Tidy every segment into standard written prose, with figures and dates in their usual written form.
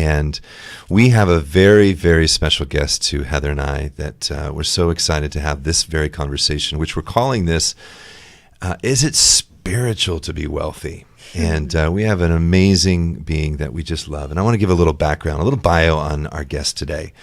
And we have a very, very special guest to Heather and I that we're so excited to have this very conversation, which we're calling this, Is It Spiritual to Be Wealthy? And we have an amazing being that we just love. And I want to give a little background, a little bio on our guest today.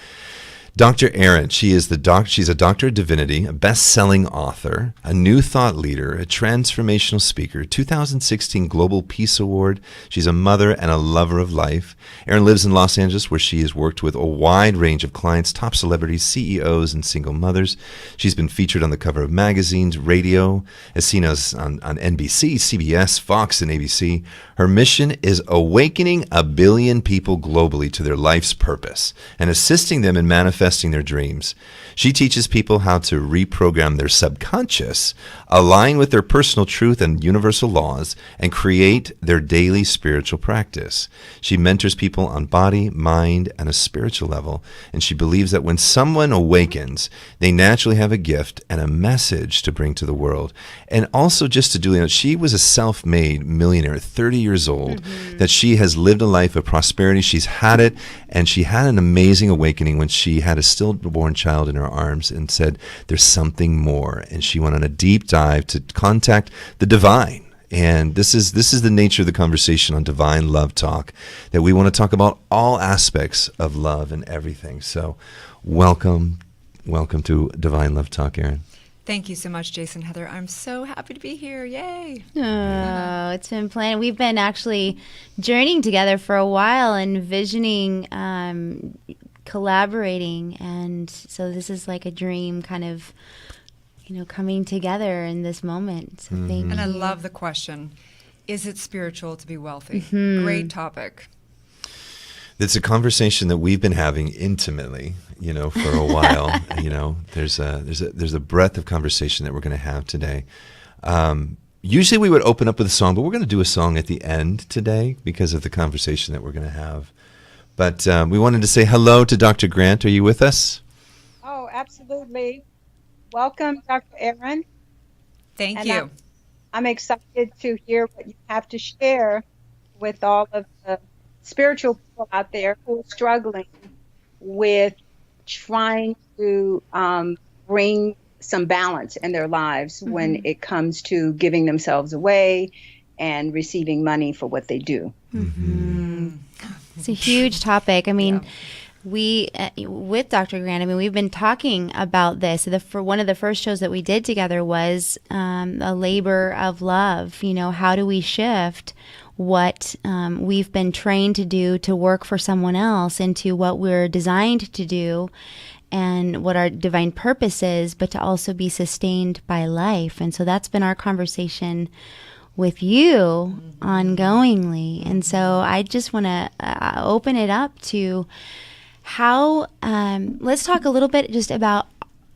Dr. Erin, she's a doctor of divinity, a best-selling author, a new thought leader, a transformational speaker, 2016 Global Peace Award. She's a mother and a lover of life. Erin lives in Los Angeles, where she has worked with a wide range of clients, top celebrities, CEOs, and single mothers. She's been featured on the cover of magazines, radio, as seen as on NBC, CBS, Fox, and ABC. Her mission is awakening 1 billion people globally to their life's purpose and assisting them in manifesting their dreams. She teaches people how to reprogram their subconscious, align with their personal truth and universal laws, and create their daily spiritual practice. She mentors people on body, mind, and a spiritual level, and she believes that when someone awakens, they naturally have a gift and a message to bring to the world. And also just to do, she was a self-made millionaire, 30 years old, that she has lived a life of prosperity. She's had it, and she had an amazing awakening when she had a stillborn child in her arms and said, there's something more. And she went on a deep dive to contact the divine. And this is the nature of the conversation on Divine Love Talk, that we want to talk about all aspects of love and everything. So welcome to Divine Love Talk, Erin. Thank you so much, Jason, Heather. I'm so happy to be here. Yay. Oh, it's been planned. We've been actually journeying together for a while and visioning, collaborating. And so this is like a dream kind of, coming together in this moment. So thank you. And I love the question, is it spiritual to be wealthy? Great topic. It's a conversation that we've been having intimately, for a while. There's a breadth of conversation that we're going to have today. Usually we would open up with a song, but we're going to do a song at the end today because of the conversation that we're going to have. But we wanted to say hello to Dr. Grant. Are you with us? Oh, absolutely. Welcome, Dr. Erin. Thank you. I'm excited to hear what you have to share with all of the spiritual people out there who are struggling with trying to bring some balance in their lives when it comes to giving themselves away and receiving money for what they do. It's a huge topic. I mean, we, with Dr. Grant, we've been talking about this. For one of the first shows that we did together was a labor of love. How do we shift what we've been trained to do to work for someone else into what we're designed to do and what our divine purpose is, but to also be sustained by life. And so that's been our conversation with you ongoingly. And so I just want to open it up to how, let's talk a little bit just about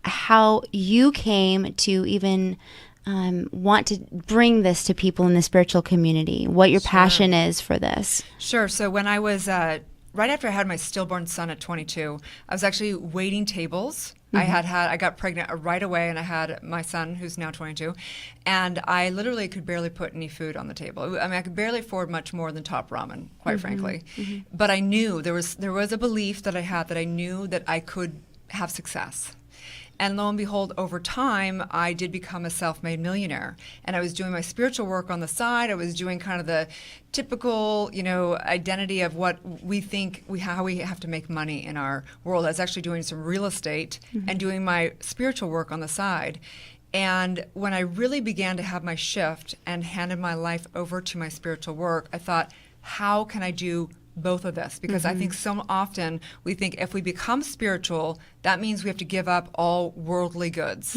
how you came to even want to bring this to people in the spiritual community, what your passion is for this. Sure. So when I was, right after I had my stillborn son at 22, I was actually waiting tables. I got pregnant right away, and I had my son, who's now 22, and I literally could barely put any food on the table. I could barely afford much more than top ramen, quite frankly. But I knew there was a belief that I had that I knew that I could have success. And lo and behold, over time, I did become a self-made millionaire. And I was doing my spiritual work on the side. I was doing kind of the typical, identity of what we think how we have to make money in our world. I was actually doing some real estate and doing my spiritual work on the side. And when I really began to have my shift and handed my life over to my spiritual work, I thought, how can I do both of this? Because I think so often we think if we become spiritual, that means we have to give up all worldly goods.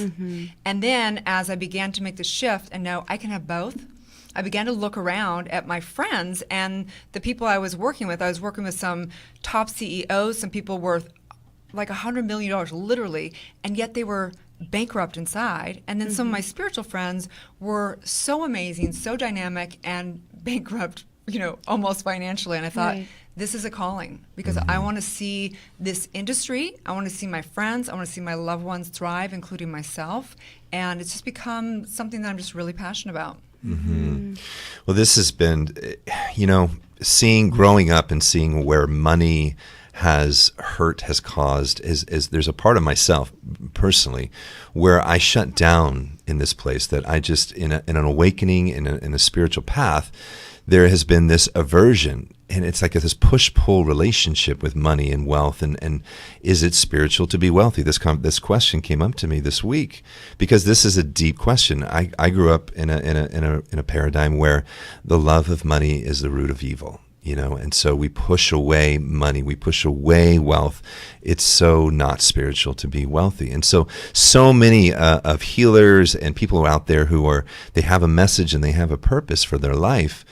And then as I began to make the shift and know I can have both, I began to look around at my friends and the people I was working with. I was working with some top CEOs, some people worth like $100 million literally, and yet they were bankrupt inside. And then some of my spiritual friends were so amazing, so dynamic, and bankrupt almost financially. And I thought, this is a calling because I want to see this industry. I want to see my friends. I want to see my loved ones thrive, including myself. And it's just become something that I'm just really passionate about. Well, this has been, growing up and seeing where money has caused is there's a part of myself personally where I shut down in this place, that I just, in an awakening, in a spiritual path, there has been this aversion. And it's like this push-pull relationship with money and wealth, and is it spiritual to be wealthy? This question came up to me this week because this is a deep question. I grew up in a paradigm where the love of money is the root of evil, and so we push away money, we push away wealth. It's so not spiritual to be wealthy, and so many of healers and people out there they have a message and they have a purpose for their life.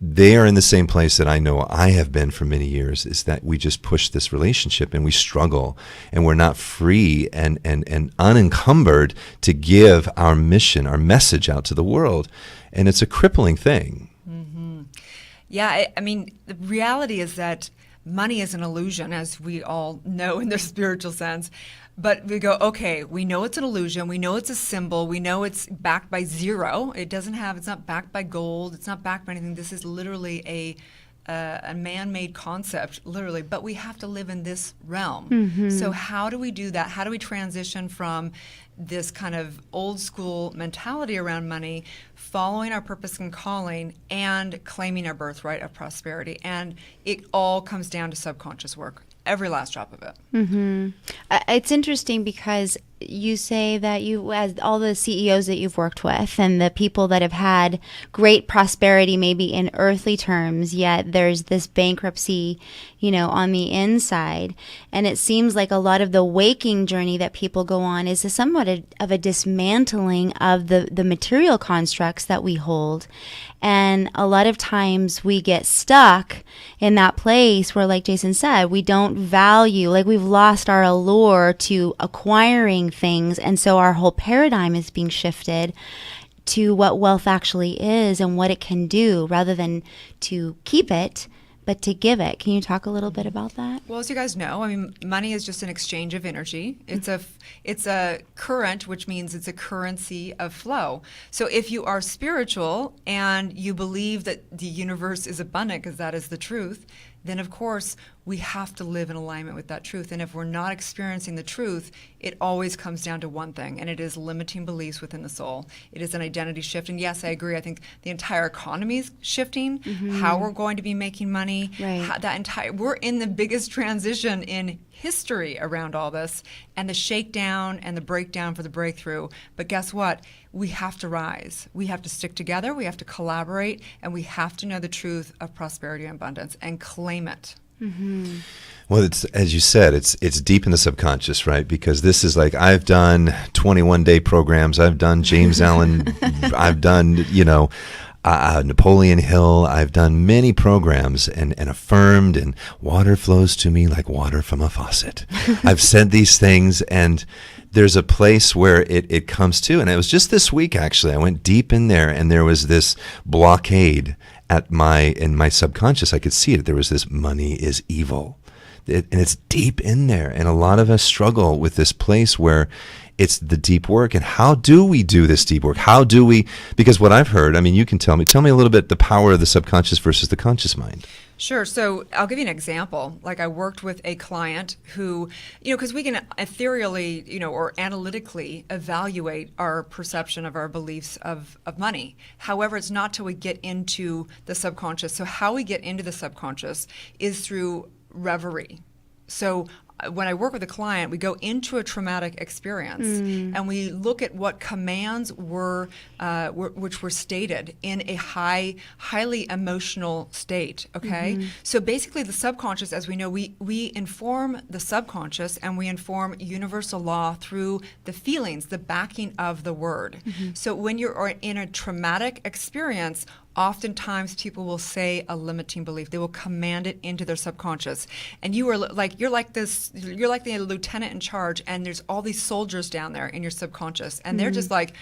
They are in the same place that I know I have been for many years, is that we just push this relationship and we struggle and we're not free and unencumbered to give our mission, our message out to the world. And it's a crippling thing. Yeah, I mean, the reality is that money is an illusion, as we all know in the spiritual sense. But we go, okay, we know it's an illusion. We know it's a symbol. We know it's backed by zero. It's not backed by gold. It's not backed by anything. This is literally a man-made concept, literally. But we have to live in this realm. So how do we do that? How do we transition from this kind of old school mentality around money, following our purpose and calling, and claiming our birthright of prosperity? And it all comes down to subconscious work. Every last drop of it. It's interesting because you say that as all the CEOs that you've worked with and the people that have had great prosperity, maybe in earthly terms, yet there's this bankruptcy, on the inside. And it seems like a lot of the waking journey that people go on is somewhat of a dismantling of the material constructs that we hold. And a lot of times we get stuck in that place where, like Jason said, we don't value, like we've lost our allure to acquiring things. And so our whole paradigm is being shifted to what wealth actually is and what it can do, rather than to keep it, but to give it. Can you talk a little bit about that? Well, as you guys know, I mean, money is just an exchange of energy. It's a current, which means it's a currency of flow. So if you are spiritual and you believe that the universe is abundant, because that is the truth, then of course we have to live in alignment with that truth. And if we're not experiencing the truth, it always comes down to one thing, and it is limiting beliefs within the soul. It is an identity shift. And yes, I agree. I think the entire economy is shifting, how we're going to be making money. Right. We're in the biggest transition in history around all this, and the shakedown and the breakdown for the breakthrough. But guess what? We have to rise. We have to stick together. We have to collaborate, and we have to know the truth of prosperity and abundance and claim it. Well, it's, as you said, it's deep in the subconscious, right? Because this is like, I've done 21-day programs. I've done James Allen. I've done, Napoleon Hill. I've done many programs and affirmed, and water flows to me like water from a faucet. I've said these things, and there's a place where it comes to. And it was just this week, actually. I went deep in there, and there was this blockade in my subconscious. I could see it. There was this money is evil. And it's deep in there. And a lot of us struggle with this place where it's the deep work. And how do we do this deep work? Because what I've heard, I mean, you can tell me a little bit the power of the subconscious versus the conscious mind. Sure. So I'll give you an example. Like, I worked with a client who, because we can ethereally, or analytically evaluate our perception of our beliefs of money. However, it's not till we get into the subconscious. So how we get into the subconscious is through reverie. So when I work with a client, we go into a traumatic experience and we look at what commands which were stated in a highly emotional state. Okay, so basically, the subconscious, as we know, we inform the subconscious, and we inform universal law through the feelings, the backing of the word. So when you're in a traumatic experience, oftentimes people will say a limiting belief. They will command it into their subconscious. And you're like the lieutenant in charge, and there's all these soldiers down there in your subconscious, and they're just like,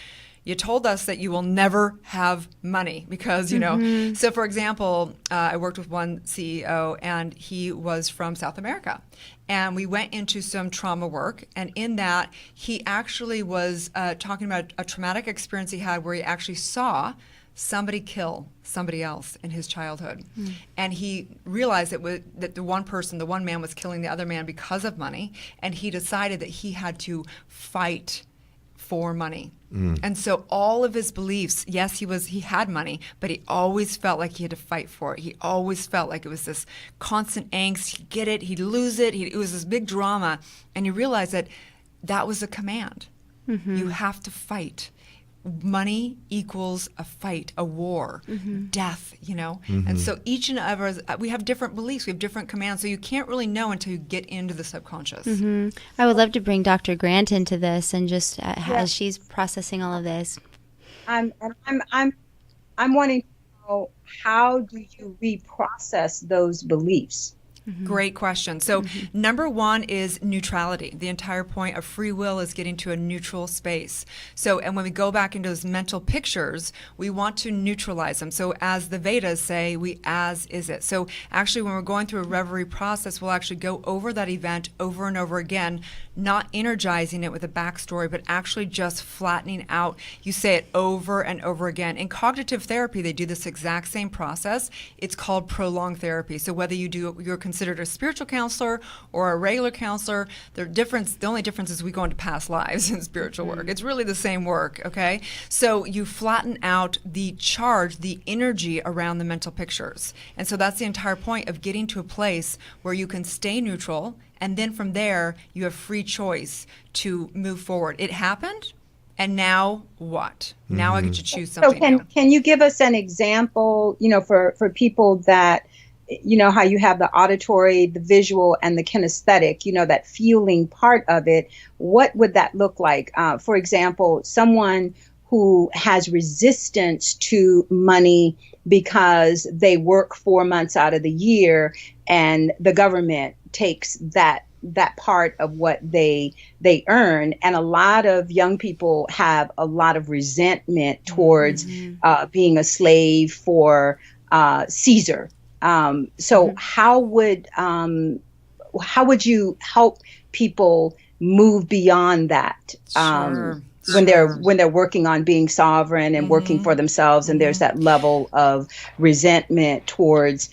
you told us that you will never have money because, So for example, I worked with one CEO, and he was from South America. And we went into some trauma work, and in that, he actually was talking about a traumatic experience he had where he actually saw somebody kill somebody else in his childhood. And he realized that the one man was killing the other man because of money, and he decided that he had to fight for money. And so all of his beliefs, yes, he had money, but he always felt like he had to fight for it. He always felt like it was this constant angst. He'd get it, he'd lose it. It was this big drama. And he realized that was a command. You have to fight. Money equals a fight, a war, death, And so each and every, we have different beliefs, we have different commands, so you can't really know until you get into the subconscious. I would love to bring Dr. Grant into this, and just as she's processing all of this. I'm wanting to know, how do you reprocess those beliefs? Great question. So number one is neutrality. The entire point of free will is getting to a neutral space. So, and when we go back into those mental pictures, we want to neutralize them. So as the Vedas say, we as is it. So actually when we're going through a reverie process, we'll actually go over that event over and over again, not energizing it with a backstory, but actually just flattening out. You say it over and over again. In cognitive therapy, they do this exact same process. It's called prolonged therapy. So whether you're considered a spiritual counselor or a regular counselor, the only difference is we go into past lives in spiritual work. It's really the same work, okay? So you flatten out the charge, the energy around the mental pictures. And so that's the entire point of getting to a place where you can stay neutral, and then from there, you have free choice to move forward. It happened, and now what? Now I get to choose something new. Can you give us an example, for people that, how you have the auditory, the visual, and the kinesthetic, that feeling part of it? What would that look like? For example, someone who has resistance to money because they work 4 months out of the year, and the government takes that part of what they earn. And a lot of young people have a lot of resentment towards being a slave for Caesar. So how would you help people move beyond that? When they're working on being sovereign and working for themselves, and there's that level of resentment towards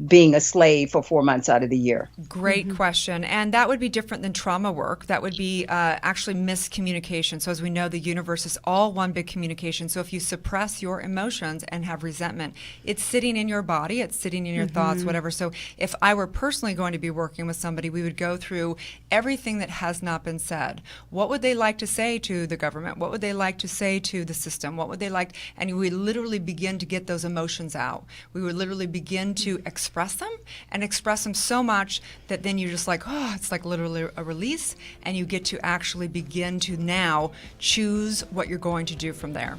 being a slave for 4 months out of the year? Great question. And that would be different than trauma work. That would be actually miscommunication. So as we know, the universe is all one big communication. So if you suppress your emotions and have resentment, it's sitting in your body, it's sitting in your thoughts, whatever. So if I were personally going to be working with somebody, we would go through everything that has not been said. What would they like to say to the government? What would they like to say to the system? What would they like? And we would literally begin to get those emotions out. We would literally begin to express them, and express them so much that then you're just like, oh, it's like literally a release, and you get to actually begin to now choose what you're going to do from there.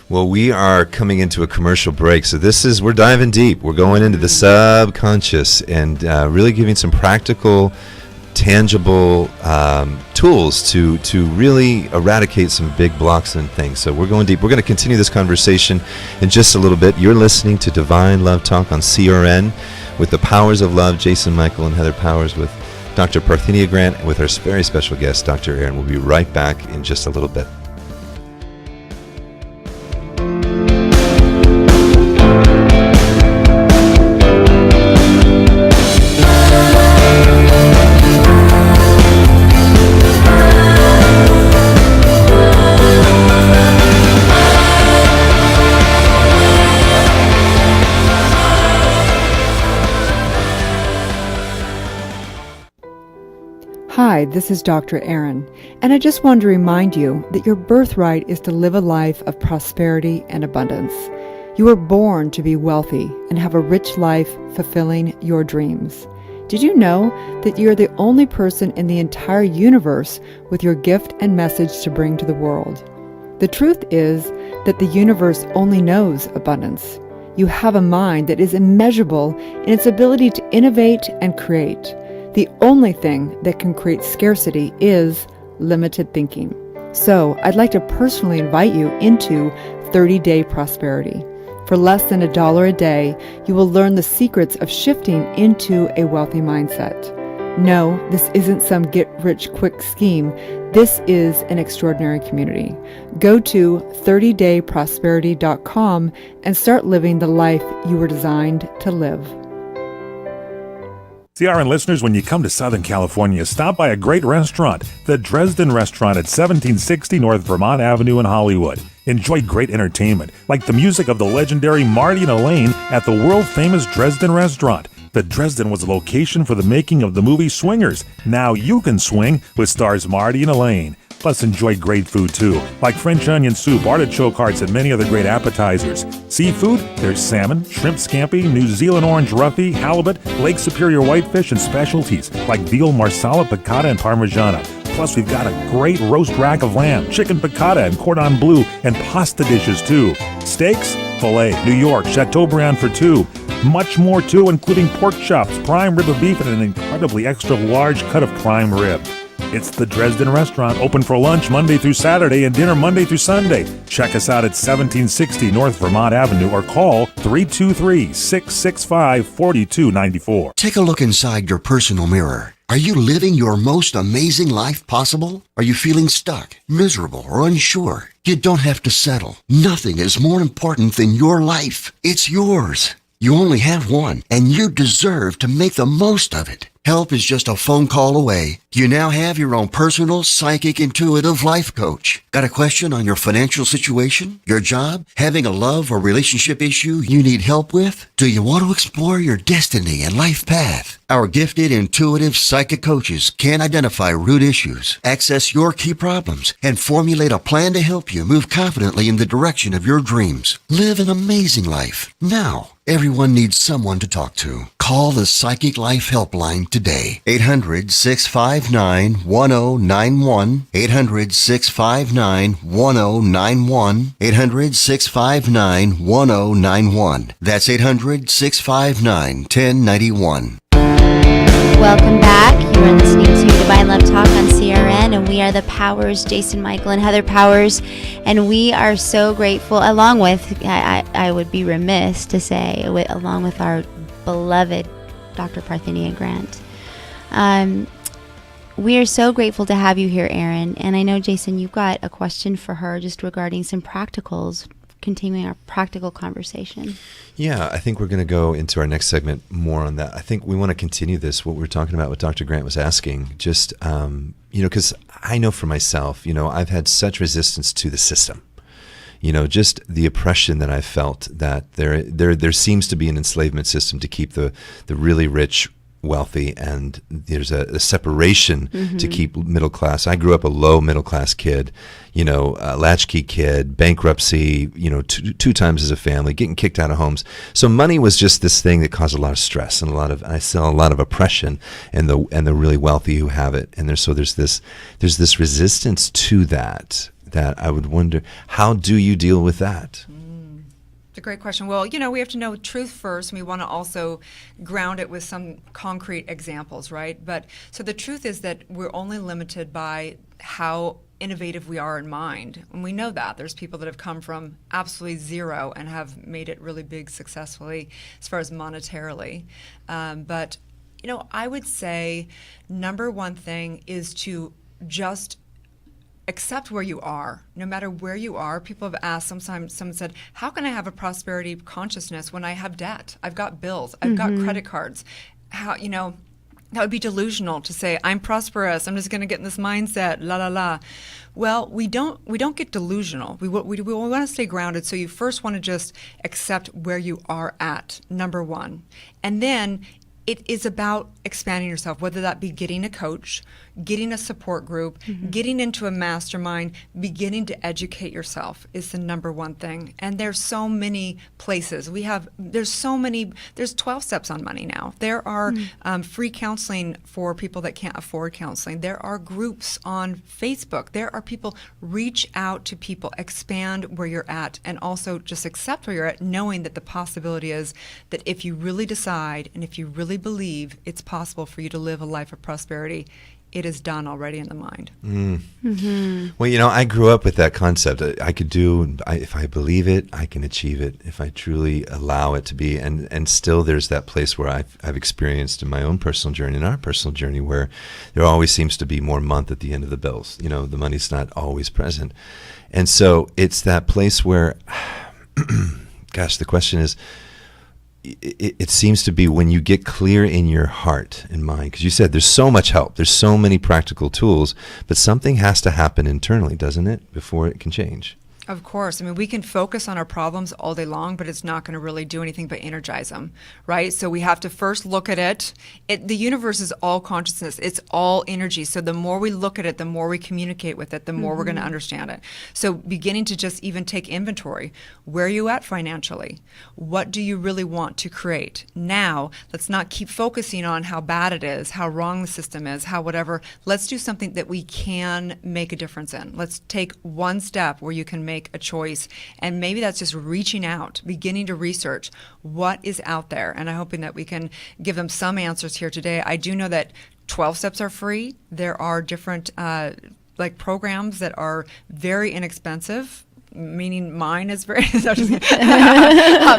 Well, we are coming into a commercial break, so we're diving deep. We're going into the subconscious and really giving some practical, tangible tools to really eradicate some big blocks and things. So we're going deep. We're going to continue this conversation in just a little bit. You're listening to Divine Love Talk on CRN with the Powers of Love, Jason Michael and Heather Powers, with Dr. Parthenia Grant, and with our very special guest, Dr. Erin. We'll be right back in just a little bit. Hi, this is Dr. Erin, and I just wanted to remind you that your birthright is to live a life of prosperity and abundance. You were born to be wealthy and have a rich life fulfilling your dreams. Did you know that you're the only person in the entire universe with your gift and message to bring to the world? The truth is that the universe only knows abundance. You have a mind that is immeasurable in its ability to innovate and create. The only thing that can create scarcity is limited thinking. So I'd like to personally invite you into 30-Day Prosperity. For less than $1 a day, you will learn the secrets of shifting into a wealthy mindset. No, this isn't some get-rich-quick scheme. This is an extraordinary community. Go to 30dayprosperity.com and start living the life you were designed to live. CRN listeners, when you come to Southern California, stop by a great restaurant, the Dresden Restaurant at 1760 North Vermont Avenue in Hollywood. Enjoy great entertainment, like the music of the legendary Marty and Elaine at the world-famous Dresden Restaurant. The Dresden was a location for the making of the movie Swingers. Now you can swing with stars Marty and Elaine. Plus, enjoy great food, too, like French onion soup, artichoke hearts, and many other great appetizers. Seafood, there's salmon, shrimp scampi, New Zealand orange roughy, halibut, Lake Superior whitefish, and specialties like veal, marsala, piccata, and parmigiana. Plus, we've got a great roast rack of lamb, chicken piccata, and cordon bleu, and pasta dishes, too. Steaks, filet, New York, Chateaubriand for two. Much more, too, including pork chops, prime rib of beef, and an incredibly extra large cut of prime rib. It's the Dresden Restaurant, open for lunch Monday through Saturday and dinner Monday through Sunday. Check us out at 1760 North Vermont Avenue or call 323-665-4294. Take a look inside your personal mirror. Are you living your most amazing life possible? Are you feeling stuck, miserable, or unsure? You don't have to settle. Nothing is more important than your life. It's yours. You only have one, and you deserve to make the most of it. Help is just a phone call away. You now have your own personal, psychic, intuitive life coach. Got a question on your financial situation, your job, having a love or relationship issue you need help with? Do you want to explore your destiny and life path? Our gifted, intuitive, psychic coaches can identify root issues, access your key problems, and formulate a plan to help you move confidently in the direction of your dreams. Live an amazing life. Now, everyone needs someone to talk to. Call the Psychic Life Helpline today. 800-659-1091. 800-659-1091. 800-659-1091. That's 800-659-1091. Welcome back. You are listening to Divine Love Talk on CRN, and we are the Powers, Jason Michael and Heather Powers, and we are so grateful, along with, I would be remiss to say, along with our beloved Dr. Parthenia Grant. We are so grateful to have you here, Erin, and I know, Jason, you've got a question for her just regarding some practicals, continuing our practical conversation. Yeah, I think we're going to go into our next segment more on that. I think we want to continue this, what we were talking about, what Dr. Grant was asking, just, because I know for myself, I've had such resistance to the system. Just the oppression that I felt that there seems to be an enslavement system to keep the really rich wealthy, and there's a separation to keep middle class. I grew up a low middle class kid, a latchkey kid, bankruptcy, two times as a family, getting kicked out of homes. So money was just this thing that caused a lot of stress and I saw a lot of oppression in the really wealthy who have it. And there's this resistance to that I would wonder, how do you deal with that? It's a great question. Well, we have to know truth first, and we want to also ground it with some concrete examples, right? But so the truth is that we're only limited by how innovative we are in mind. And we know that. There's people that have come from absolutely zero and have made it really big successfully as far as monetarily. But, I would say number one thing is to just accept where you are, no matter where you are. People have asked, sometimes someone said, how can I have a prosperity consciousness when I have debt? I've got bills, I've got credit cards. How, that would be delusional to say, I'm prosperous, I'm just going to get in this mindset, la la la. Well, we don't get delusional. We want to stay grounded, so you first want to just accept where you are at, number one. And then it is about expanding yourself, whether that be getting a coach, getting a support group, getting into a mastermind, beginning to educate yourself is the number one thing. And there's so many places. There's 12 steps on money now. There are free counseling for people that can't afford counseling. There are groups on Facebook. There are people, reach out to people, expand where you're at, and also just accept where you're at, knowing that the possibility is that if you really decide and if you really believe it's possible for you to live a life of prosperity, it is done already in the mind. Well, I grew up with that concept. I could do, if I believe it, I can achieve it. If I truly allow it to be, and still there's that place where I've experienced in my own personal journey, in our personal journey, where there always seems to be more month at the end of the bills. The money's not always present. And so it's that place where, gosh, the question is, it seems to be when you get clear in your heart and mind, because you said there's so much help, there's so many practical tools, but something has to happen internally, doesn't it, before it can change? Of course. I mean, we can focus on our problems all day long, but it's not going to really do anything but energize them, right? So we have to first look at it. The universe is all consciousness. It's all energy. So the more we look at it, the more we communicate with it, the more we're going to understand it. So beginning to just even take inventory. Where are you at financially? What do you really want to create? Now, let's not keep focusing on how bad it is, how wrong the system is, how whatever. Let's do something that we can make a difference in. Let's take one step where you can make a choice, and maybe that's just reaching out, beginning to research what is out there, and I'm hoping that we can give them some answers here today. I do know that 12 steps are free. There are different programs that are very inexpensive, meaning mine is very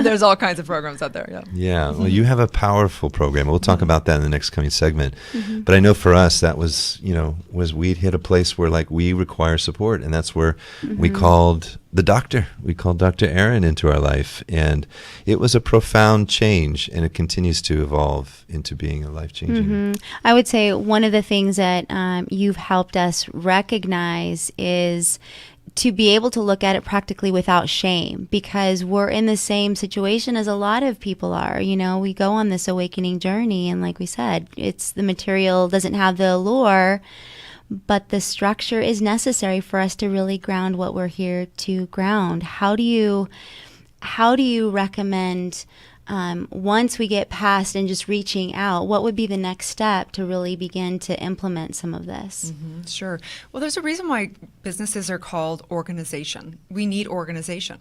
there's all kinds of programs out there. Yeah. Well, you have a powerful program. We'll talk about that in the next coming segment. But I know for us that was we'd hit a place where we require support, and that's where we called the doctor. We called Dr. Erin into our life, and it was a profound change, and it continues to evolve into being a life-changing. I would say one of the things that you've helped us recognize is to be able to look at it practically without shame, because we're in the same situation as a lot of people are. We go on this awakening journey, and like we said, the material doesn't have the allure, but the structure is necessary for us to really ground what we're here to ground. How do you recommend, once we get past and just reaching out, what would be the next step to really begin to implement some of this? Sure. Well, there's a reason why businesses are called organization. We need organization,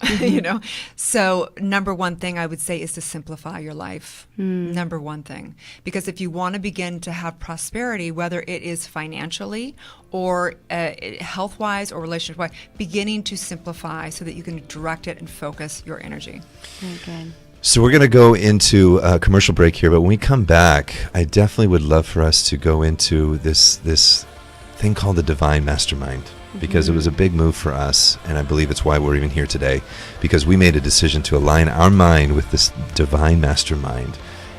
So number one thing I would say is to simplify your life. Number one thing. Because if you want to begin to have prosperity, whether it is financially or health-wise or relationship-wise, beginning to simplify so that you can direct it and focus your energy. Very good. So we're going to go into a commercial break here, but when we come back, I definitely would love for us to go into this thing called the Divine Mastermind, because it was a big move for us, and I believe it's why we're even here today, because we made a decision to align our mind with this Divine Mastermind.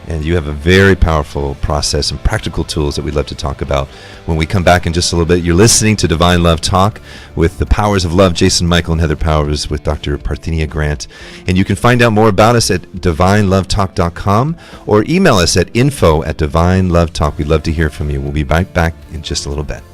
And you have a very powerful process and practical tools that we'd love to talk about when we come back in just a little bit. You're listening to Divine Love Talk with the Powers of Love, Jason Michael and Heather Powers, with Dr. Parthenia Grant. And you can find out more about us at divinelovetalk.com or email us at info@divinelovetalk. We'd love to hear from you. We'll be right back in just a little bit.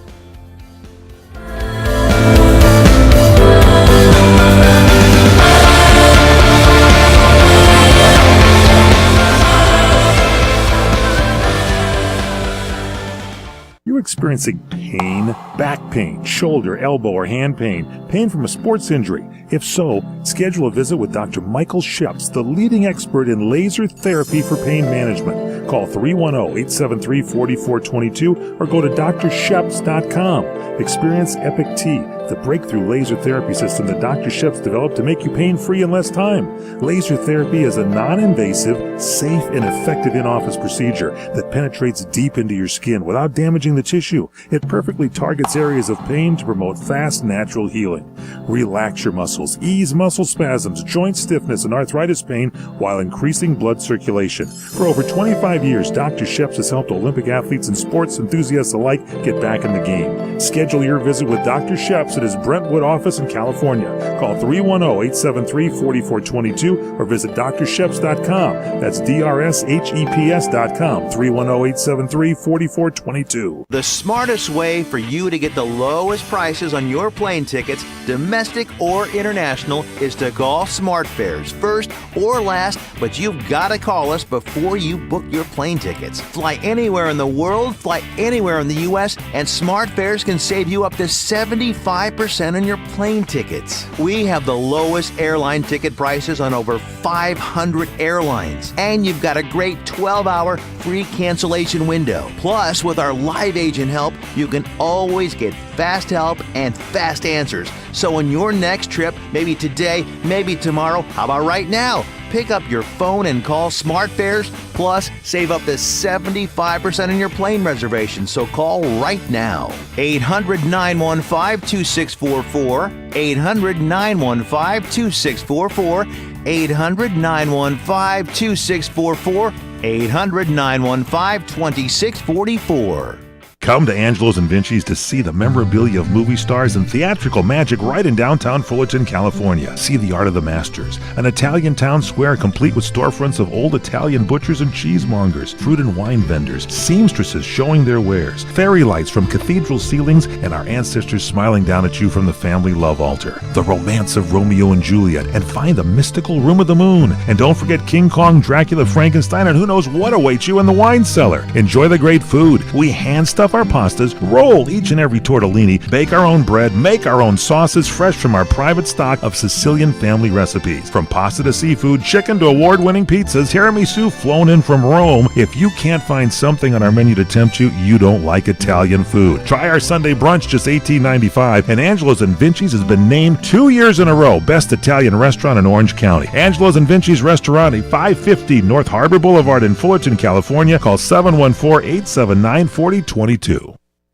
You're experiencing pain, back pain, shoulder, elbow, or hand pain, pain from a sports injury. If so, schedule a visit with Dr. Michael Sheps, the leading expert in laser therapy for pain management. Call 310-873-4422 or go to drsheps.com. Experience Epic T, the breakthrough laser therapy system that Dr. Sheps developed to make you pain-free in less time. Laser therapy is a non-invasive, safe, and effective in-office procedure that penetrates deep into your skin without damaging the tissue. It perfectly targets areas of pain to promote fast, natural healing. Relax your muscles, ease muscle spasms, joint stiffness, and arthritis pain while increasing blood circulation. For over 25 years, Dr. Sheps has helped Olympic athletes and sports enthusiasts alike get back in the game. Schedule your visit with Dr. Sheps at his Brentwood office in California. Call 310-873-4422 or visit drsheps.com. That's DRSHEPS.com. 310-873-4422. The smartest way for you to get the lowest prices on your plane tickets, domestic or international, is to call SmartFares first or last, but you've got to call us before you book your plane tickets. Fly anywhere in the world, fly anywhere in the U.S., and SmartFares can save you up to 75% 75% on your plane tickets. We have the lowest airline ticket prices on over 500 airlines. And you've got a great 12-hour free cancellation window. Plus, with our live agent help, you can always get fast help and fast answers. So on your next trip, maybe today, maybe tomorrow, how about right now? Pick up your phone and call SmartFares, plus save up to 75% on your plane reservation. So call right now. 800-915-2644. 800-915-2644. 800-915-2644. 800-915-2644. Come to Angelo's and Vinci's to see the memorabilia of movie stars and theatrical magic right in downtown Fullerton, California. See the art of the masters, an Italian town square complete with storefronts of old Italian butchers and cheesemongers, fruit and wine vendors, seamstresses showing their wares, fairy lights from cathedral ceilings, and our ancestors smiling down at you from the family love altar. The romance of Romeo and Juliet, and find the mystical Room of the Moon. And don't forget King Kong, Dracula, Frankenstein, and who knows what awaits you in the wine cellar. Enjoy the great food. We hand stuff our pastas, roll each and every tortellini, bake our own bread, make our own sauces fresh from our private stock of Sicilian family recipes. From pasta to seafood, chicken to award-winning pizzas, tiramisu flown in from Rome. If you can't find something on our menu to tempt you, you don't like Italian food. Try our Sunday brunch, just $18.95, and Angelo's and Vinci's has been named 2 years in a row Best Italian Restaurant in Orange County. Angelo's and Vinci's Restaurant at 550 North Harbor Boulevard in Fullerton, California. Call 714-879-4022.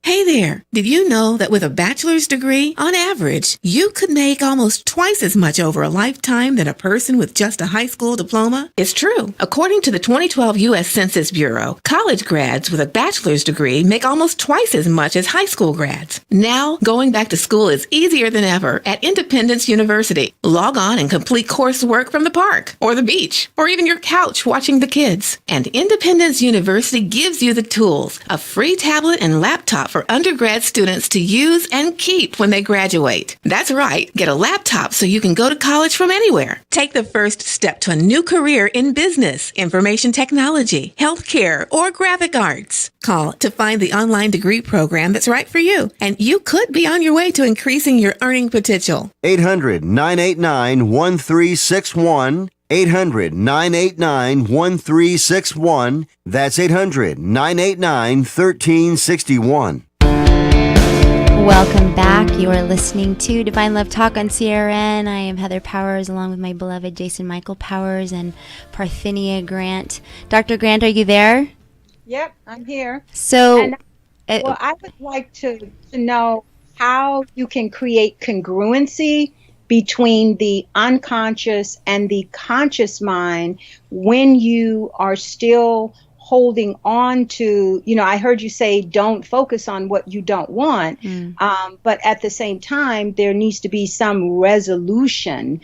Hey there! Did you know that with a bachelor's degree, on average, you could make almost twice as much over a lifetime than a person with just a high school diploma? It's true. According to the 2012 U.S. Census Bureau, college grads with a bachelor's degree make almost twice as much as high school grads. Now, going back to school is easier than ever at Independence University. Log on and complete coursework from the park, or the beach, or even your couch watching the kids. And Independence University gives you the tools, a free tablet and laptop for undergrad students to use and keep when they graduate. That's right, get a laptop so you can go to college from anywhere. Take the first step to a new career in business, information technology, healthcare, or graphic arts. Call to find the online degree program that's right for you, and you could be on your way to increasing your earning potential. 800-989-1361. 800-989-1361. That's 800-989-1361. Welcome back. You are listening to Divine Love Talk on CRN. I am Heather Powers, along with my beloved Jason Michael Powers and Parthenia Grant. Dr. Grant, are you there? Yep, I'm here. So, I would like to know how you can create congruency between the unconscious and the conscious mind when you are still holding on to, I heard you say don't focus on what you don't want, but at the same time, there needs to be some resolution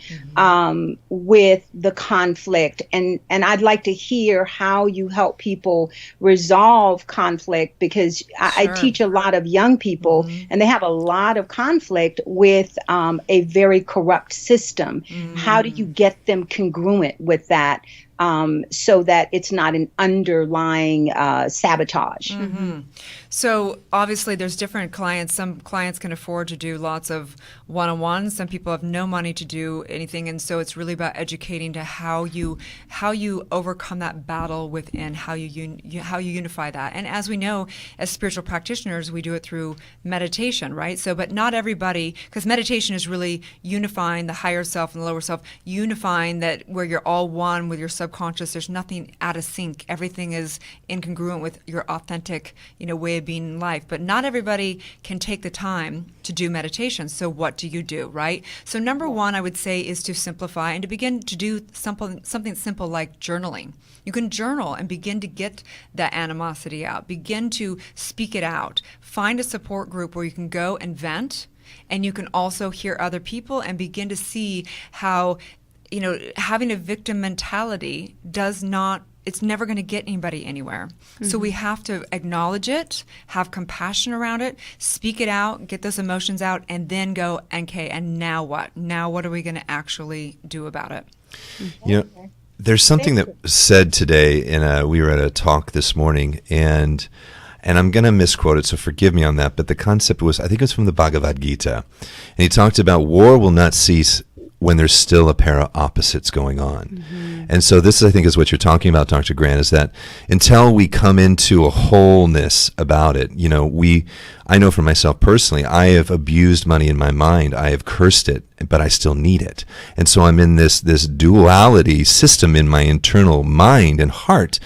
with the conflict. And I'd like to hear how you help people resolve conflict, because I teach a lot of young people and they have a lot of conflict with a very corrupt system. How do you get them congruent with that? So that it's not an underlying sabotage. So obviously there's different clients. Some clients can afford to do lots of one-on-ones. Some people have no money to do anything. And so it's really about educating to how you overcome that battle within, how you unify that. And as we know, as spiritual practitioners, we do it through meditation, right? So, but not everybody, because meditation is really unifying the higher self and the lower self, unifying that where you're all one with your subconscious. There's nothing out of sync. Everything is incongruent with your authentic, way of being in life. But not everybody can take the time to do meditation. So what do you do, right? So number one, I would say, is to simplify and to begin to do something simple like journaling. You can journal and begin to get that animosity out. Begin to speak it out. Find a support group where you can go and vent, and you can also hear other people and begin to see how having a victim mentality it's never going to get anybody anywhere. So we have to acknowledge it, have compassion around it, speak it out, get those emotions out, and then go, okay, and now what? Now what are we going to actually do about it? There's something that was said today, we were at a talk this morning, and And I'm going to misquote it, so forgive me on that. But the concept was, I think it was from the Bhagavad Gita. And he talked about war will not cease when there's still a pair of opposites going on. Mm-hmm. And so this, I think, is what you're talking about, Dr. Grant, is that until we come into a wholeness about it, I know for myself personally, I have abused money in my mind. I have cursed it, but I still need it. And so I'm in this duality system in my internal mind and heart.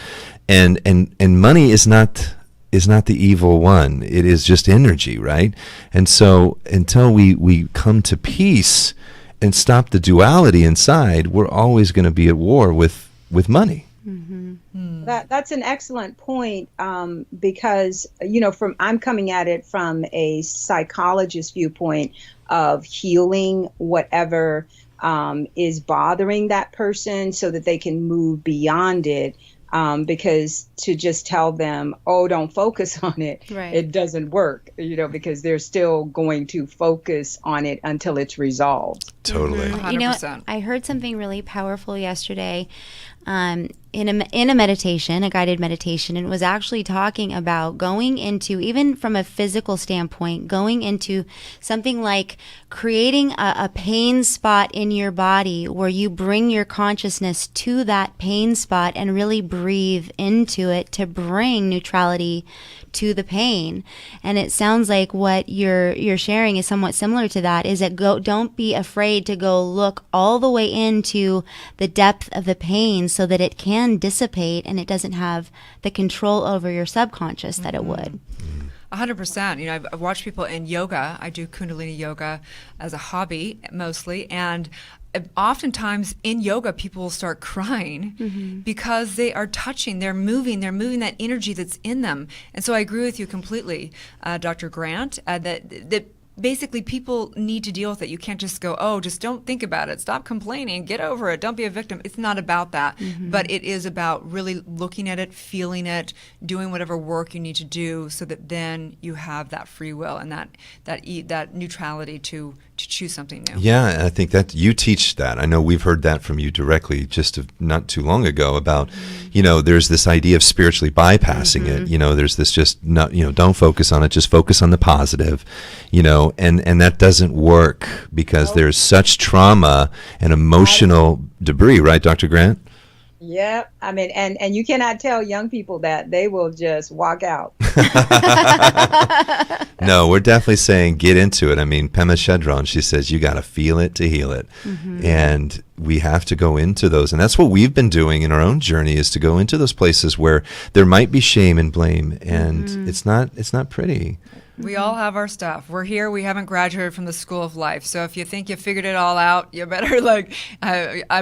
And money is not the evil one. It is just energy, right? And so until we come to peace and stop the duality inside, we're always going to be at war with money. Mm-hmm. That's an excellent point, because I'm coming at it from a psychologist viewpoint of healing whatever is bothering that person so that they can move beyond it. Because to just tell them, oh, don't focus on it, right, it doesn't work, because they're still going to focus on it until it's resolved. Totally. 100%. I heard something really powerful yesterday in a meditation, a guided meditation, and it was actually talking about going into, even from a physical standpoint, going into something like creating a pain spot in your body where you bring your consciousness to that pain spot and really breathe into it to bring neutrality to the pain. And it sounds like what you're sharing is somewhat similar to that, is that don't be afraid to go look all the way into the depth of the pain so that it can dissipate and it doesn't have the control over your subconscious that it would. 100%. I've watched people in yoga. I do Kundalini yoga as a hobby mostly, and oftentimes in yoga people will start crying because they are touching, they're moving that energy that's in them. And so I agree with you completely, Dr. Grant, that basically people need to deal with it. You can't just go, oh, just don't think about it, stop complaining, get over it, don't be a victim. It's not about that, but it is about really looking at it, feeling it, doing whatever work you need to do so that then you have that free will and that neutrality to choose something new. Yeah, and I think that you teach that. I know we've heard that from you directly just not too long ago about, there's this idea of spiritually bypassing it. There's this just not, don't focus on it, just focus on the positive, and that doesn't work because there's such trauma and emotional debris, right, Dr. Grant? Yeah, I mean, and you cannot tell young people that. They will just walk out. No, we're definitely saying get into it. I mean, Pema Chodron, she says you got to feel it to heal it. And we have to go into those. And that's what we've been doing in our own journey, is to go into those places where there might be shame and blame, and it's not pretty. We all have our stuff. We're here. We haven't graduated from the school of life. So if you think you figured it all out, you better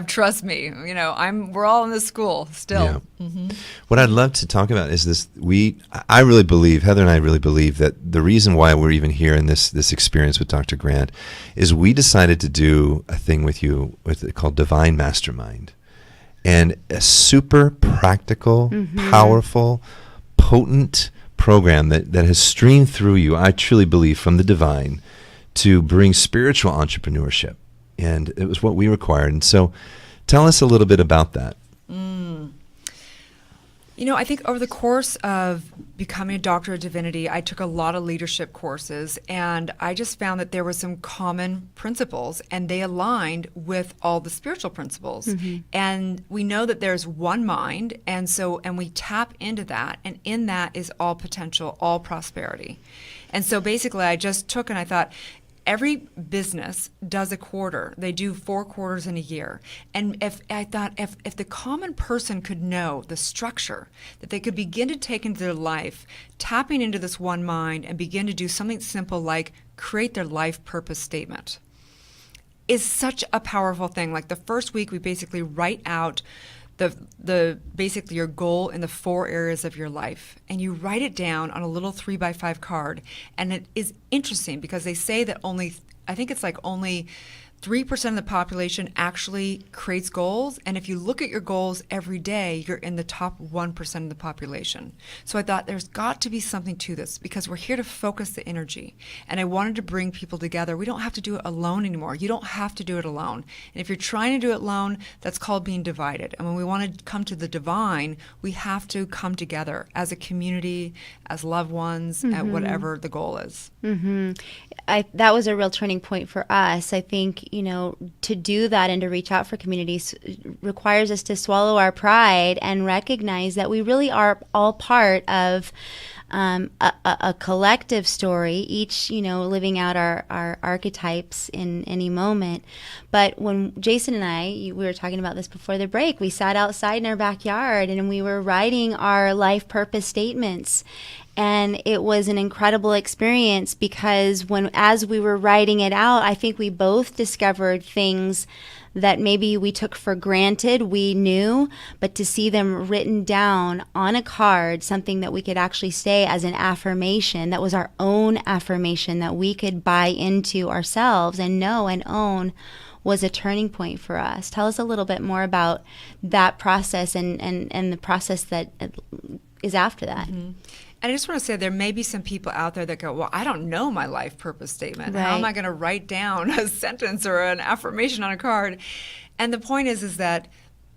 trust me. We're all in this school still. Yeah. What I'd love to talk about is this. I really believe, Heather and I really believe, that the reason why we're even here in this experience with Dr. Grant is we decided to do a thing with you called Divine Mastermind, and a super practical, powerful, potent program that has streamed through you, I truly believe, from the divine to bring spiritual entrepreneurship. And it was what we required. And so tell us a little bit about that. I think over the course of becoming a doctor of divinity, I took a lot of leadership courses, and I just found that there were some common principles, and they aligned with all the spiritual principles. And we know that there's one mind, and we tap into that, and in that is all potential, all prosperity. And so basically I just took and I thought, every business does a quarter. They do 4 quarters in a year. And if the common person could know the structure that they could begin to take into their life, tapping into this one mind and begin to do something simple like create their life purpose statement, is such a powerful thing. Like the first week, we basically write out the basically your goal in the 4 areas of your life, and you write it down on a little 3x5 card. And it is interesting because they say that only 3% of the population actually creates goals. And if you look at your goals every day, you're in the top 1% of the population. So I thought there's got to be something to this because we're here to focus the energy. And I wanted to bring people together. We don't have to do it alone anymore. You don't have to do it alone. And if you're trying to do it alone, that's called being divided. And when we want to come to the divine, we have to come together as a community, as loved ones, at whatever the goal is. That was a real turning point for us. I think, to do that and to reach out for communities requires us to swallow our pride and recognize that we really are all part of a collective story, each, living out our archetypes in any moment. But when Jason and we were talking about this before the break, we sat outside in our backyard and we were writing our life purpose statements. And it was an incredible experience because as we were writing it out, I think we both discovered things that maybe we took for granted, we knew, but to see them written down on a card, something that we could actually say as an affirmation, that was our own affirmation that we could buy into ourselves and know and own, was a turning point for us. Tell us a little bit more about that process and the process that is after that. And I just want to say there may be some people out there that go, well, I don't know my life purpose statement. Right. How am I going to write down a sentence or an affirmation on a card? And the point is that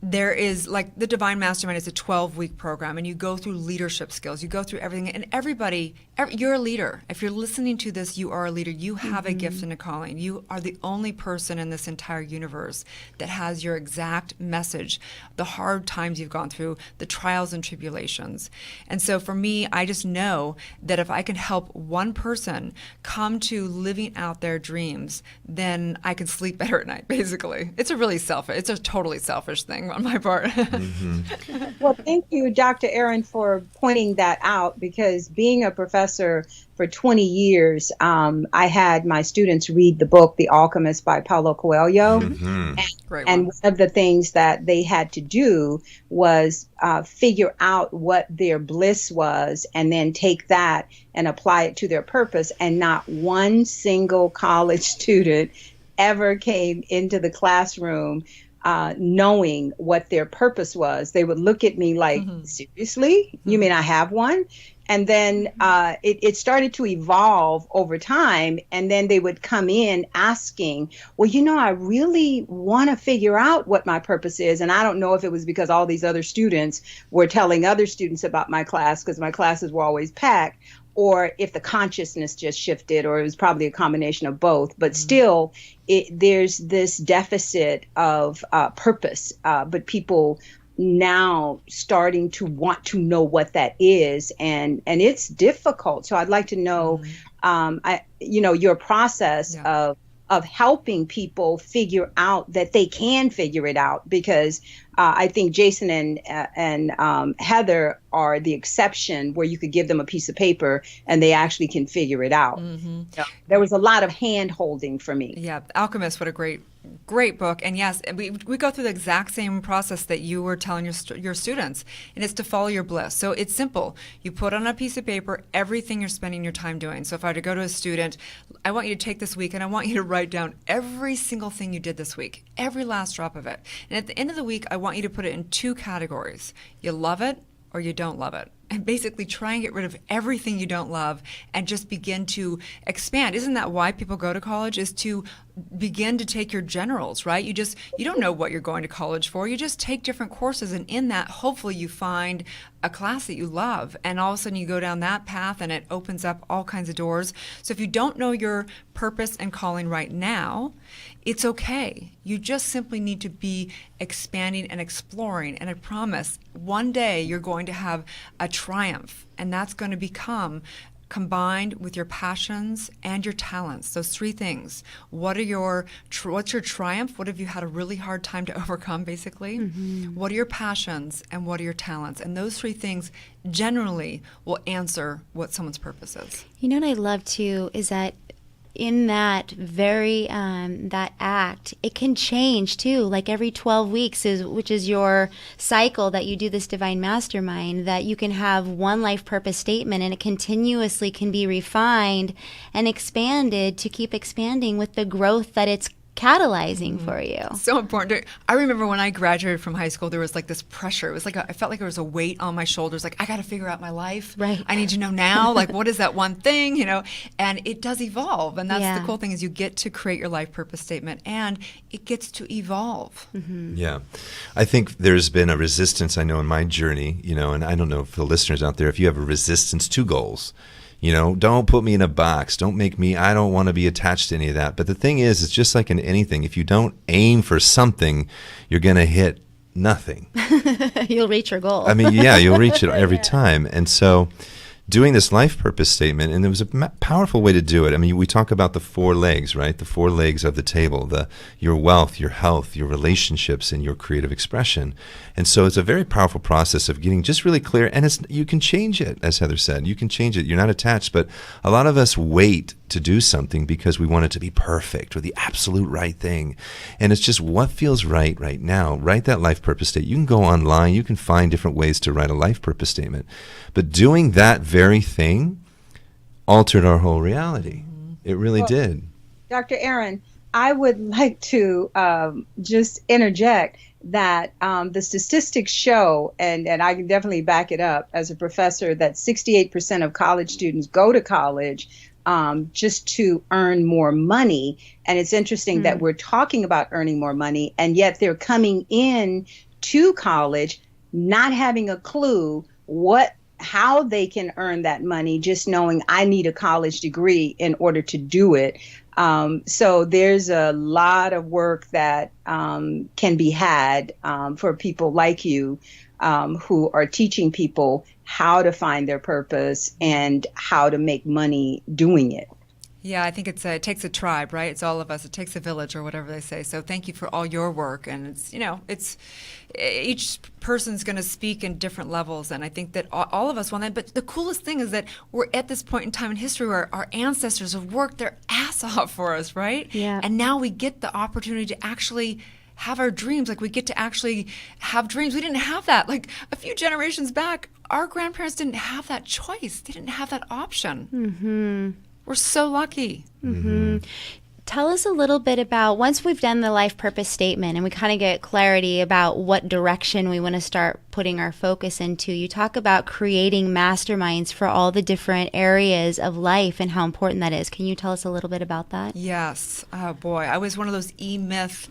there is, like, the Divine Mastermind is a 12-week program, and you go through leadership skills. You go through everything, and you're a leader. If you're listening to this, you are a leader. You have a gift and a calling. You are the only person in this entire universe that has your exact message, the hard times you've gone through, the trials and tribulations. And so for me, I just know that if I can help one person come to living out their dreams, then I can sleep better at night, basically. It's a totally selfish thing on my part. Well, thank you, Dr. Erin, for pointing that out, because being a professor for 20 years, I had my students read the book, The Alchemist by Paulo Coelho. And one of the things that they had to do was figure out what their bliss was and then take that and apply it to their purpose. And not one single college student ever came into the classroom knowing what their purpose was. They would look at me like, seriously? You mean I have one? And then it started to evolve over time. And then they would come in asking, well, I really want to figure out what my purpose is. And I don't know if it was because all these other students were telling other students about my class, because my classes were always packed, or if the consciousness just shifted, or it was probably a combination of both. But still, there's this deficit of purpose, but people now starting to want to know what that is, and it's difficult. So I'd like to know, your process of helping people figure out that they can figure it out, because I think Jason and Heather are the exception, where you could give them a piece of paper and they actually can figure it out. There was a lot of hand holding for me. Yeah, Alchemist, what a great book. And yes, we go through the exact same process that you were telling your students, and it's to follow your bliss. So it's simple. You put on a piece of paper everything you're spending your time doing. So if I were to go to a student, I want you to take this week and I want you to write down every single thing you did this week, every last drop of it. And at the end of the week, I want you to put it in 2 categories. You love it or you don't love it. And basically try and get rid of everything you don't love and just begin to expand. Isn't that why people go to college, is to begin to take your generals, right? You don't know what you're going to college for. You just take different courses, and in that, hopefully you find a class that you love, and all of a sudden you go down that path and it opens up all kinds of doors. So if you don't know your purpose and calling right now, it's okay. You just simply need to be expanding and exploring. And I promise, one day you're going to have a triumph, and that's going to become combined with your passions and your talents. Those 3 things. What's your triumph? What have you had a really hard time to overcome, basically? What are your passions and what are your talents? And those 3 things generally will answer what someone's purpose is. What I love too is that in that very that act, it can change too, like every 12 weeks, which is your cycle that you do this Divine Mastermind, that you can have one life purpose statement, and it continuously can be refined and expanded to keep expanding with the growth that it's catalyzing for you. So important. I remember when I graduated from high school, there was like this pressure. It was like I felt like there was a weight on my shoulders. Like, I got to figure out my life. Right. I need to know now. Like, what is that one thing? And it does evolve. And that's the cool thing, is you get to create your life purpose statement, and it gets to evolve. Yeah. I think there's been a resistance, I know, in my journey, and I don't know for the listeners out there, if you have a resistance to goals. Don't put me in a box. I don't want to be attached to any of that. But the thing is, it's just like in anything. If you don't aim for something, you're going to hit nothing. You'll reach your goal. I mean, yeah, you'll reach it every time. And so doing this life purpose statement, and there was a powerful way to do it. I mean, we talk about the 4 legs, right? The 4 legs of the table, your wealth, your health, your relationships, and your creative expression. And so it's a very powerful process of getting just really clear. And you can change it, as Heather said. You can change it. You're not attached. But a lot of us wait to do something because we want it to be perfect or the absolute right thing. And it's just what feels right now. Write that life purpose statement. You can go online. You can find different ways to write a life purpose statement. But doing that very thing altered our whole reality. It really did. Dr. Erin, I would like to just interject that the statistics show, and I can definitely back it up as a professor, that 68% of college students go to college just to earn more money. And it's interesting that we're talking about earning more money, and yet they're coming in to college not having a clue how they can earn that money, just knowing I need a college degree in order to do it. So there's a lot of work that can be had for people like you who are teaching people how to find their purpose and how to make money doing it. Yeah, I think it takes a tribe, right? It's all of us. It takes a village, or whatever they say. So thank you for all your work. And it's each person's going to speak in different levels. And I think that all of us want that. But the coolest thing is that we're at this point in time in history where our ancestors have worked their ass off for us, right? Yeah. And now we get the opportunity to actually have our dreams. Like, we get to actually have dreams. We didn't have that. Like, a few generations back, our grandparents didn't have that choice. They didn't have that option. Mm-hmm. We're so lucky. Mm-hmm. Tell us a little bit about, once we've done the life purpose statement and we kind of get clarity about what direction we want to start putting our focus into, you talk about creating masterminds for all the different areas of life and how important that is. Can you tell us a little bit about that? Yes. Oh, boy. I was one of those E-Myth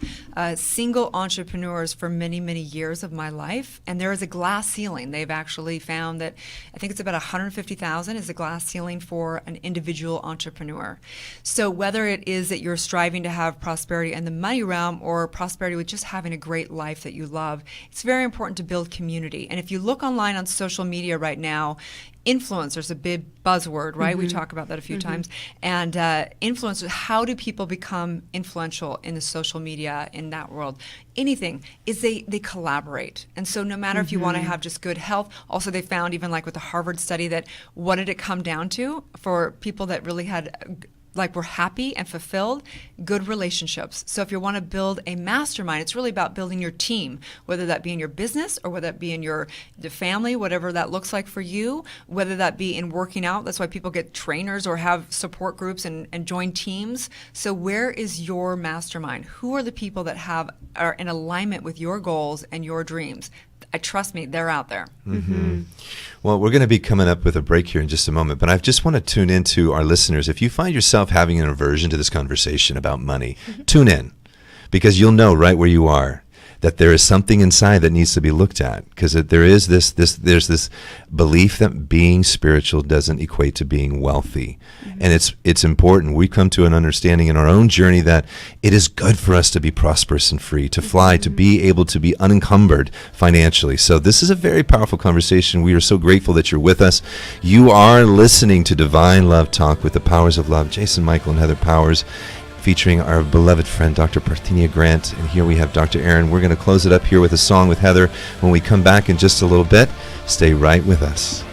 single entrepreneurs for many, many years of my life. And there is a glass ceiling. They've actually found that, I think it's about $150,000 is a glass ceiling for an individual entrepreneur. So whether it is that you're striving to have prosperity in the money realm or prosperity with just having a great life that you love, it's very important to build community. And if you look online on social media right now, influencers, a big buzzword, right? We talk about that a few times. And influencers, how do people become influential in the social media, in that world? Anything is they collaborate. And so no matter if you want to have just good health, also they found, even like with the Harvard study, that what did it come down to for people that really had were happy and fulfilled? Good relationships. So if you want to build a mastermind, it's really about building your team, whether that be in your business or whether that be in the family, whatever that looks like for you, whether that be in working out. That's why people get trainers or have support groups and join teams. So where is your mastermind? Who are the people that are in alignment with your goals and your dreams? Trust me, they're out there. Mm-hmm. Well, we're going to be coming up with a break here in just a moment, but I just want to tune into our listeners. If you find yourself having an aversion to this conversation about money, tune in, because you'll know right where you are that there is something inside that needs to be looked at, because there's this belief that being spiritual doesn't equate to being wealthy. And it's important. We come to an understanding in our own journey that it is good for us to be prosperous and free, to fly, to be able to be unencumbered financially. So this is a very powerful conversation. We are so grateful that you're with us. You are listening to Divine Love Talk with the Powers of Love, Jason Michael and Heather Powers, featuring our beloved friend, Dr. Parthenia Grant. And here we have Dr. Erin. We're going to close it up here with a song with Heather. When we come back in just a little bit, stay right with us.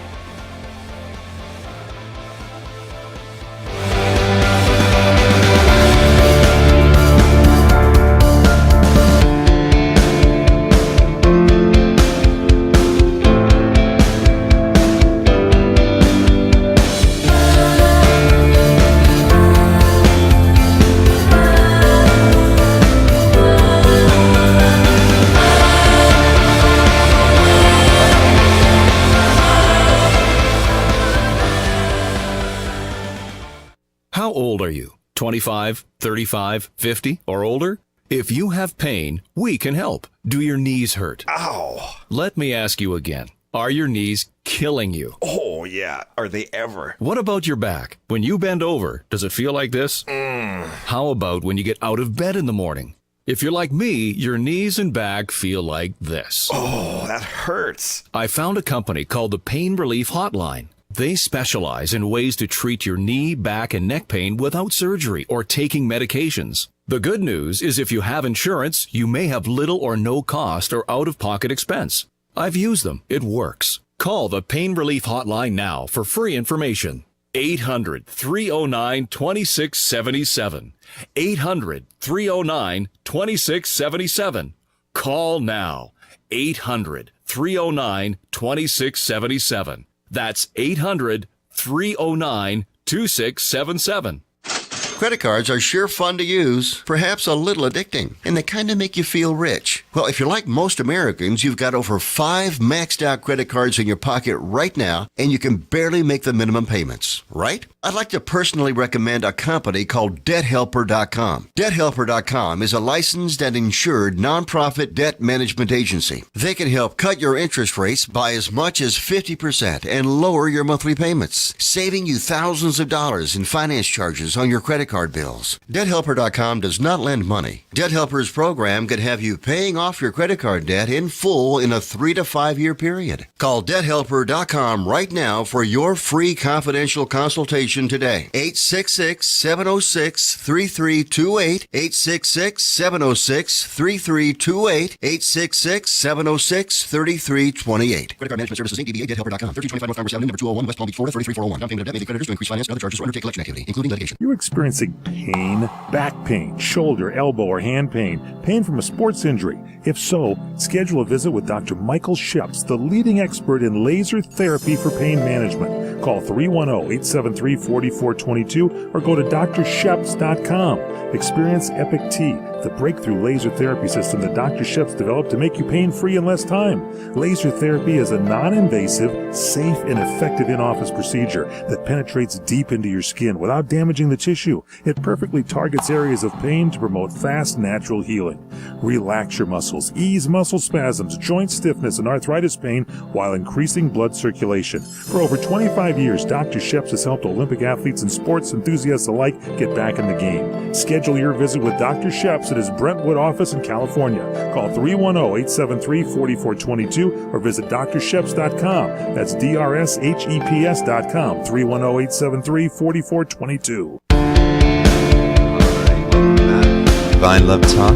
How old are you? 25, 35, 50, or older? If you have pain, we can help. Do your knees hurt? Ow. Let me ask you again. Are your knees killing you? Oh, yeah. Are they ever? What about your back? When you bend over, does it feel like this? How about when you get out of bed in the morning? If you're like me, your knees and back feel like this. Oh, that hurts. I found a company called the Pain Relief Hotline. They specialize in ways to treat your knee, back, and neck pain without surgery or taking medications. The good news is if you have insurance, you may have little or no cost or out-of-pocket expense. I've used them. It works. Call the Pain Relief Hotline now for free information. 800-309-2677. 800-309-2677. Call now. 800-309-2677. That's 800-309-2677. Credit cards are sure fun to use, perhaps a little addicting, and they kind of make you feel rich. Well, if you're like most Americans, you've got over 5 maxed out credit cards in your pocket right now, and you can barely make the minimum payments, right? I'd like to personally recommend a company called DebtHelper.com. DebtHelper.com is a licensed and insured nonprofit debt management agency. They can help cut your interest rates by as much as 50% and lower your monthly payments, saving you thousands of dollars in finance charges on your credit card bills. DebtHelper.com does not lend money. Debt Helper's program could have you paying off your credit card debt in full in a 3 to 5 year period. Call DebtHelper.com right now for your free confidential consultation today. 866-706-3328. 866-706-3328. 866-706-3328. Credit Card Management Services, Inc. DBA DebtHelper.com. 1325 North Farmers Avenue, number 201, West Palm Beach, Florida, 33401. Down payment of debt may be creditors to increase finance and other charges or undertake collection activity, including litigation. You're experiencing pain, back pain, shoulder, elbow, or hand pain, pain from a sports injury. If so, schedule a visit with Dr. Michael Sheps, the leading expert in laser therapy for pain management. Call 310-873-4422 or go to drsheps.com. Experience Epic T, the breakthrough laser therapy system that Dr. Sheps developed to make you pain-free in less time. Laser therapy is a non-invasive, safe, and effective in-office procedure that penetrates deep into your skin without damaging the tissue. It perfectly targets areas of pain to promote fast, natural healing. Relax your muscles, ease muscle spasms, joint stiffness, and arthritis pain while increasing blood circulation. For over 25 years, Dr. Sheps has helped Olympic athletes and sports enthusiasts alike get back in the game. Schedule your visit with Dr. Sheps at his Brentwood office in California. Call 310-873-4422 or visit drsheps.com. That's DRSHEPS.com. 310-873-4422. Divine Love Talk,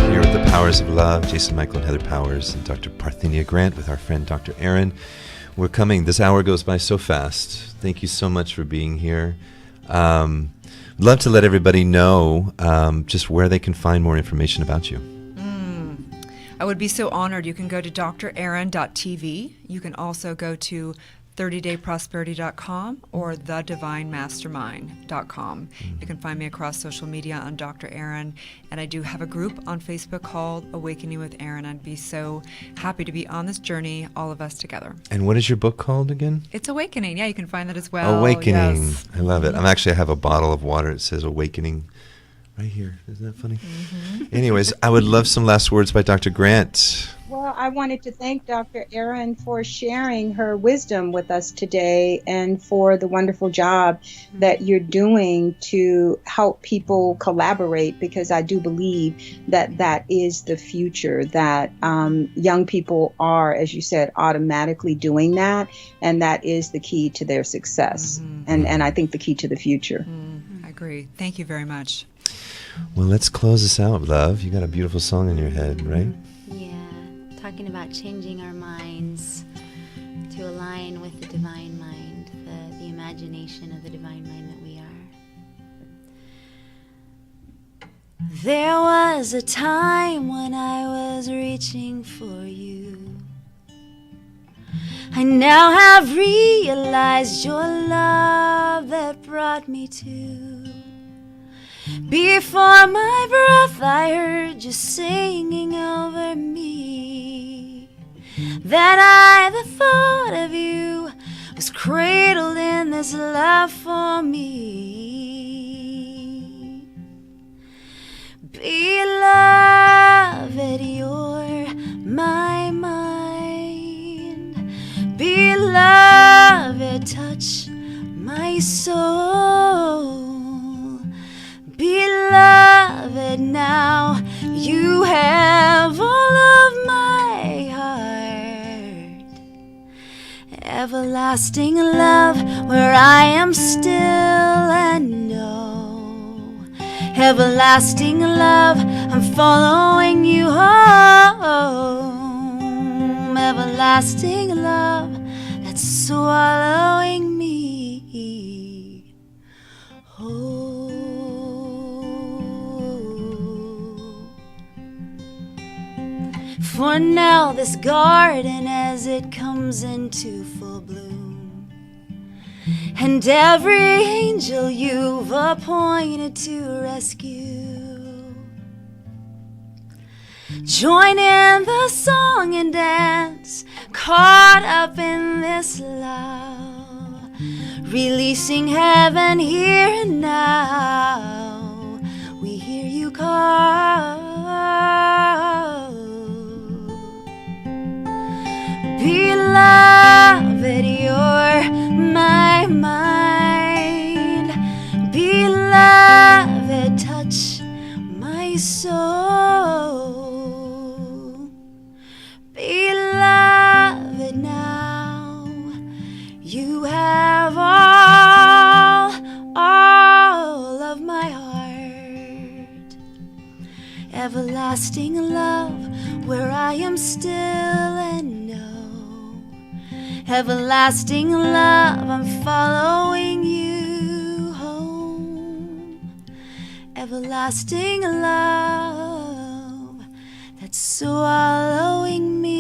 here with the Powers of Love, Jason Michael and Heather Powers, and Dr. Parthenia Grant with our friend Dr. Erin. We're coming. This hour goes by so fast. Thank you so much for being here. Love to let everybody know just where they can find more information about you. I would be so honored. You can go to drerin.tv. You can also go to 30dayprosperity.com or thedivinemastermind.com. You can find me across social media on Dr. Erin, and I do have a group on Facebook called Awakening with Erin. I'd be so happy to be on this journey, all of us together. And what is your book called again? It's Awakening. Yeah, you can find that as well. Awakening. Yes. I love it. I have a bottle of water. It says Awakening right here. Isn't that funny? Anyways, I would love some last words by Dr. Grant. Well, I wanted to thank Dr. Erin for sharing her wisdom with us today and for the wonderful job that you're doing to help people collaborate, because I do believe that that is the future, that young people are, as you said, automatically doing that, and that is the key to their success, and I think the key to the future. I agree. Thank you very much. Well, let's close this out, love. You got a beautiful song in your head, right? Talking about changing our minds to align with the divine mind, the imagination of the divine mind that we are. There was a time when I was reaching for you. I now have realized your love that brought me to. Before my breath I heard you singing over me, that the thought of you was cradled in this love for me. my soul. Beloved, now you have all of my heart. Everlasting love where I am still and know. Everlasting love, I'm following you home. Everlasting love that's swallowing me whole. For now this garden as it comes into full bloom, and every angel you've appointed to rescue, join in the song and dance, caught up in this love, releasing heaven here and now. We hear you call. Beloved, you're my mind. Beloved, touch my soul. Beloved, now you have all of my heart. Everlasting love where I am still and know. Everlasting love, I'm following you home. Everlasting love that's swallowing me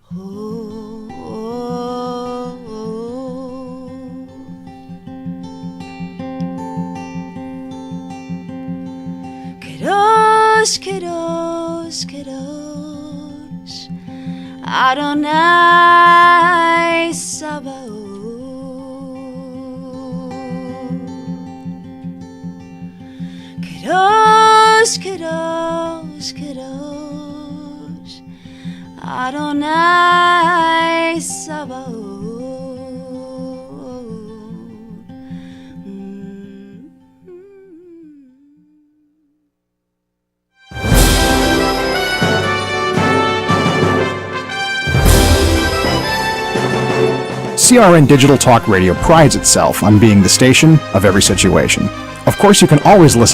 whole. Kadosh, kadosh, kadosh, Adonai Sabaoth. Kadosh, kadosh, kadosh, Adonai Sabaoth. CRN Digital Talk Radio prides itself on being the station of every situation. Of course, you can always listen